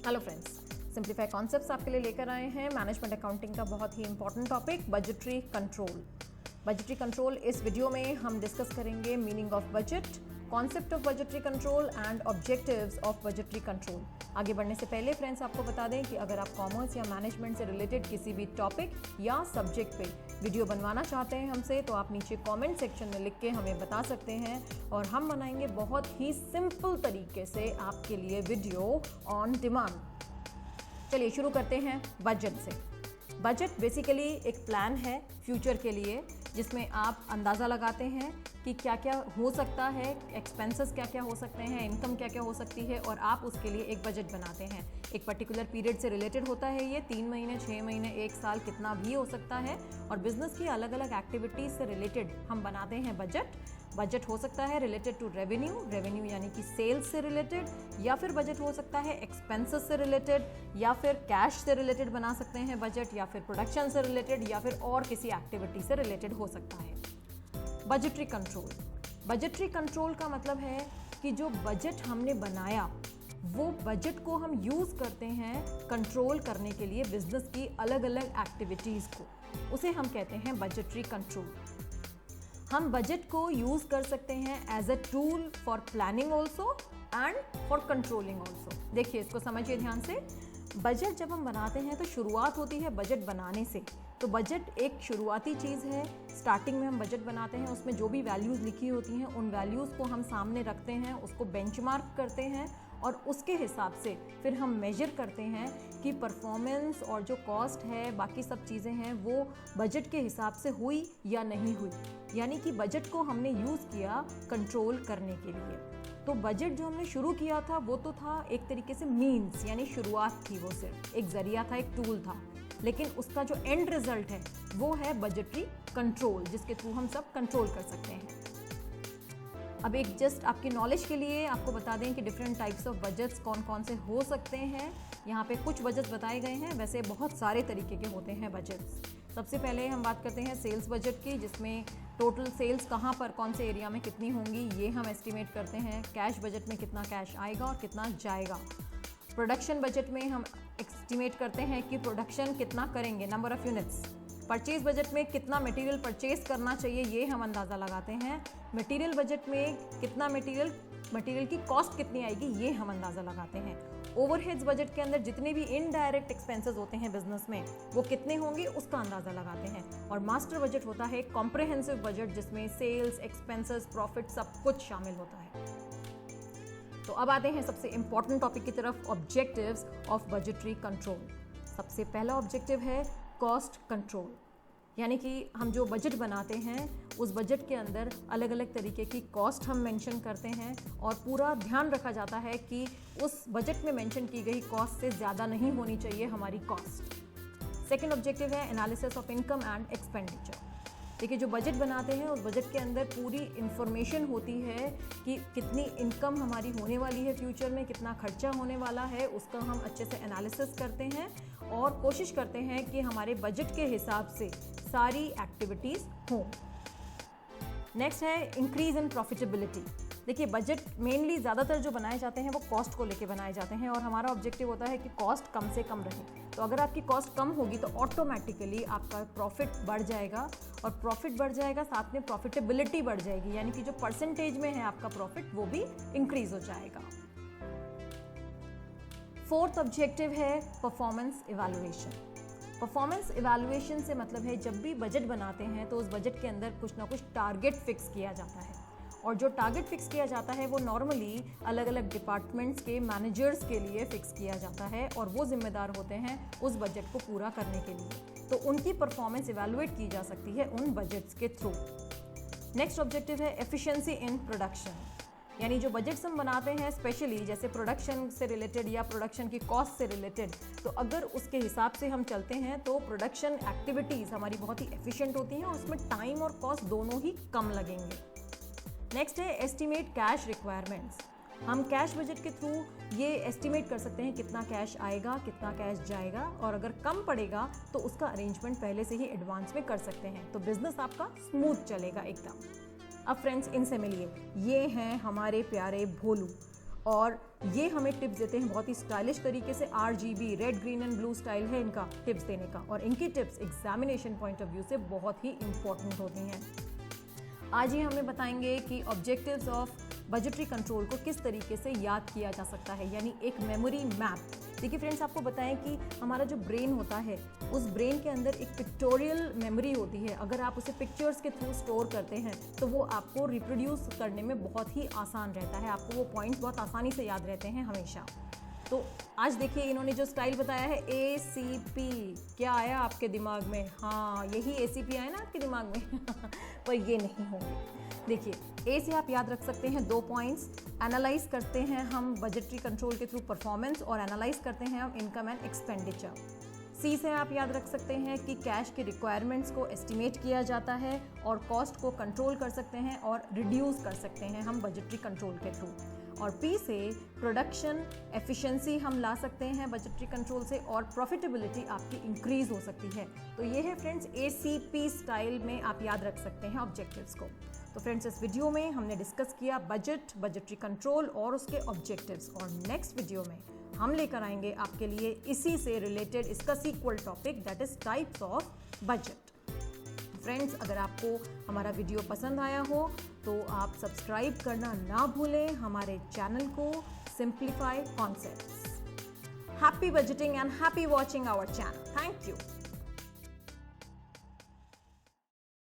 Hello friends, simplify concepts आपके लिए लेकर आए हैं मैनेजमेंट अकाउंटिंग का बहुत ही important topic budgetary control. Budgetary control इस वीडियो में हम डिस्कस करेंगे meaning of budget, concept of budgetary control and objectives of budgetary control. आगे बढ़ने से पहले फ्रेंड्स आपको बता दें कि अगर आप कॉमर्स या मैनेजमेंट से रिलेटेड किसी भी टॉपिक या सब्जेक्ट पे वीडियो बनवाना चाहते हैं हमसे, तो आप नीचे कमेंट सेक्शन में लिख के हमें बता सकते हैं और हम बनाएंगे बहुत ही सिंपल तरीके से आपके लिए वीडियो ऑन डिमांड। चलिए शुरू करते हैं बजट से। बजट बेसिकली एक प्लान है फ्यूचर के लिए, जिसमें आप अंदाज़ा लगाते हैं कि क्या क्या हो सकता है, एक्सपेंसेस क्या क्या हो सकते हैं, इनकम क्या क्या हो सकती है, और आप उसके लिए एक बजट बनाते हैं। एक पर्टिकुलर पीरियड से रिलेटेड होता है ये, 3 महीने, 6 महीने, 1 साल, कितना भी हो सकता है। और बिजनेस की अलग अलग एक्टिविटीज़ से रिलेटेड हम बनाते हैं बजट। बजट हो सकता है रिलेटेड टू रेवेन्यू यानी कि सेल्स से रिलेटेड, या फिर बजट हो सकता है एक्सपेंसेस से रिलेटेड, या फिर कैश से रिलेटेड बना सकते हैं बजट, या फिर प्रोडक्शन से रिलेटेड, या फिर और किसी एक्टिविटी से रिलेटेड हो सकता है। बजटरी कंट्रोल, बजटरी कंट्रोल का मतलब है कि जो बजट हमने बनाया वो बजट को हम यूज़ करते हैं कंट्रोल करने के लिए बिजनेस की अलग अलग एक्टिविटीज़ को, उसे हम कहते हैं बजटरी कंट्रोल। हम बजट को यूज़ कर सकते हैं as a tool for planning also and for controlling also. देखिए, इसको समझिए ध्यान से। बजट जब हम बनाते हैं तो शुरुआत होती है बजट बनाने से। तो बजट एक शुरुआती चीज़ है। स्टार्टिंग में हम बजट बनाते हैं, उसमें जो भी वैल्यूज़ लिखी होती हैं उन वैल्यूज़ को हम सामने रखते हैं, उसको बेंचमार्क करते हैं और उसके हिसाब से फिर हम मेजर करते हैं कि परफॉर्मेंस और जो कॉस्ट है, बाकी सब चीज़ें हैं, वो बजट के हिसाब से हुई या नहीं हुई। यानी कि बजट को हमने यूज़ किया कंट्रोल करने के लिए। तो बजट जो हमने शुरू किया था वो तो था एक तरीके से मीन्स, यानी शुरुआत थी, वो सिर्फ एक जरिया था, एक टूल था। लेकिन उसका जो एंड रिजल्ट है वो है बजटरी कंट्रोल, जिसके थ्रू हम सब कंट्रोल कर सकते हैं। अब एक जस्ट आपकी नॉलेज के लिए आपको बता दें कि डिफरेंट टाइप्स ऑफ बजट्स कौन कौन से हो सकते हैं। यहाँ पे कुछ बजट्स बताए गए हैं, वैसे बहुत सारे तरीके के होते हैं बजट्स। सबसे पहले हम बात करते हैं सेल्स बजट की, जिसमें टोटल सेल्स कहाँ पर, कौन से एरिया में कितनी होंगी, ये हम एस्टिमेट करते हैं। कैश बजट में कितना कैश आएगा और कितना जाएगा। प्रोडक्शन बजट में हम एस्टिमेट करते हैं कि प्रोडक्शन कितना करेंगे, number of units. Purchase budget में कितना मटेरियल परचेज करना चाहिए, ये हम अंदाज़ा लगाते हैं। मटेरियल बजट में कितना मटेरियल की कॉस्ट कितनी आएगी, ये हम अंदाज़ा लगाते हैं। ओवरहेड्स बजट के अंदर जितने भी इनडायरेक्ट एक्सपेंसेस होते हैं बिजनेस में, वो कितने होंगे उसका अंदाज़ा लगाते हैं। और मास्टर बजट होता है कॉम्प्रिहेंसिव बजट, जिसमें सेल्स, एक्सपेंसेस, प्रॉफिट सब कुछ शामिल होता है। तो अब आते हैं सबसे इंपॉर्टेंट टॉपिक की तरफ, ऑब्जेक्टिव्स ऑफ बजटरी कंट्रोल। सबसे पहला ऑब्जेक्टिव है कॉस्ट कंट्रोल, यानी कि हम जो बजट बनाते हैं उस बजट के अंदर अलग अलग तरीके की कॉस्ट हम मेंशन करते हैं और पूरा ध्यान रखा जाता है कि उस बजट में मेंशन की गई कॉस्ट से ज़्यादा नहीं होनी चाहिए हमारी कॉस्ट। सेकेंड ऑब्जेक्टिव है analysis of income and expenditure. देखिए, जो बजट बनाते हैं उस बजट के अंदर पूरी इन्फॉर्मेशन होती है कि कितनी इनकम हमारी होने वाली है फ्यूचर में, कितना खर्चा होने वाला है, उसका हम अच्छे से एनालिसिस करते हैं और कोशिश करते हैं कि हमारे बजट के हिसाब से सारी एक्टिविटीज़ हों। नेक्स्ट है इंक्रीज इन प्रॉफिटेबिलिटी। देखिए, बजट मेनली ज़्यादातर जो बनाए जाते हैं वो कॉस्ट को लेके बनाए जाते हैं और हमारा ऑब्जेक्टिव होता है कि कॉस्ट कम से कम रहे। तो अगर आपकी कॉस्ट कम होगी तो ऑटोमेटिकली आपका प्रॉफिट बढ़ जाएगा, और प्रॉफिट बढ़ जाएगा साथ में प्रॉफिटेबिलिटी बढ़ जाएगी, यानी कि जो परसेंटेज में है आपका प्रॉफिट वो भी इंक्रीज हो जाएगा। फोर्थ ऑब्जेक्टिव है परफॉर्मेंस इवैल्यूएशन। परफॉर्मेंस इवैल्यूएशन से मतलब है जब भी बजट बनाते हैं तो उस बजट के अंदर कुछ ना कुछ टारगेट फिक्स किया जाता है, और जो टारगेट फिक्स किया जाता है वो नॉर्मली अलग अलग डिपार्टमेंट्स के मैनेजर्स के लिए फिक्स किया जाता है और वो जिम्मेदार होते हैं उस बजट को पूरा करने के लिए। तो उनकी परफॉर्मेंस इवैल्यूएट की जा सकती है उन बजट्स के थ्रू। नेक्स्ट ऑब्जेक्टिव है एफिशिएंसी इन प्रोडक्शन, यानी जो बजट्स हम बनाते हैं स्पेशली जैसे प्रोडक्शन से रिलेटेड या प्रोडक्शन की कॉस्ट से रिलेटेड, तो अगर उसके हिसाब से हम चलते हैं तो प्रोडक्शन एक्टिविटीज़ हमारी बहुत ही एफिशिएंट होती हैं और उसमें टाइम और कॉस्ट दोनों ही कम लगेंगे। नेक्स्ट है एस्टिमेट कैश रिक्वायरमेंट्स। हम कैश बजट के थ्रू ये एस्टिमेट कर सकते हैं कितना कैश आएगा, कितना कैश जाएगा, और अगर कम पड़ेगा तो उसका अरेंजमेंट पहले से ही एडवांस में कर सकते हैं, तो बिजनेस आपका स्मूथ चलेगा एकदम। अब फ्रेंड्स, इनसे मिलिए, ये हैं हमारे प्यारे भोलू। और ये हमें टिप्स देते हैं बहुत ही स्टाइलिश तरीके से। RGB red green and blue style है इनका टिप्स देने का, और इनकी tips examination point of view से बहुत ही इंपॉर्टेंट होती हैं। आज ही हमें बताएंगे कि ऑब्जेक्टिव्स ऑफ बजटरी कंट्रोल को किस तरीके से याद किया जा सकता है, यानी एक मेमोरी मैप। देखिए फ्रेंड्स, आपको बताएं कि हमारा जो ब्रेन होता है उस ब्रेन के अंदर एक पिक्टोरियल मेमोरी होती है। अगर आप उसे पिक्चर्स के थ्रू स्टोर करते हैं तो वो आपको रिप्रोड्यूस करने में बहुत ही आसान रहता है, आपको वो पॉइंट्स बहुत आसानी से याद रहते हैं हमेशा। तो आज देखिए इन्होंने जो स्टाइल बताया है ACP, क्या आया आपके दिमाग में? हाँ, यही ACP आया ना आपके दिमाग में पर ये नहीं होंगे। देखिए, ए से आप याद रख सकते हैं 2 पॉइंट्स। एनालाइज करते हैं हम बजटरी कंट्रोल के थ्रू परफॉर्मेंस, और एनालाइज करते हैं हम इनकम एंड एक्सपेंडिचर। सी से आप याद रख सकते हैं कि कैश की रिक्वायरमेंट्स को एस्टिमेट किया जाता है और कॉस्ट को कंट्रोल कर सकते हैं और रिड्यूस कर सकते हैं हम बजटरी कंट्रोल के थ्रू। और पी से प्रोडक्शन एफिशिएंसी हम ला सकते हैं बजटरी कंट्रोल से, और प्रॉफिटेबिलिटी आपकी इंक्रीज हो सकती है। तो ये है फ्रेंड्स ACP स्टाइल में आप याद रख सकते हैं ऑब्जेक्टिव्स को। तो फ्रेंड्स, इस वीडियो में हमने डिस्कस किया बजट, बजटरी कंट्रोल और उसके ऑब्जेक्टिव्स, और नेक्स्ट वीडियो में हम लेकर आएंगे आपके लिए इसी से रिलेटेड इसका sequel topic, that is types of budget. Friends, अगर आपको हमारा वीडियो पसंद आया हो तो आप सब्सक्राइब करना ना भूलें हमारे चैनल को, simplify concepts. Happy budgeting and happy watching our channel. Thank you.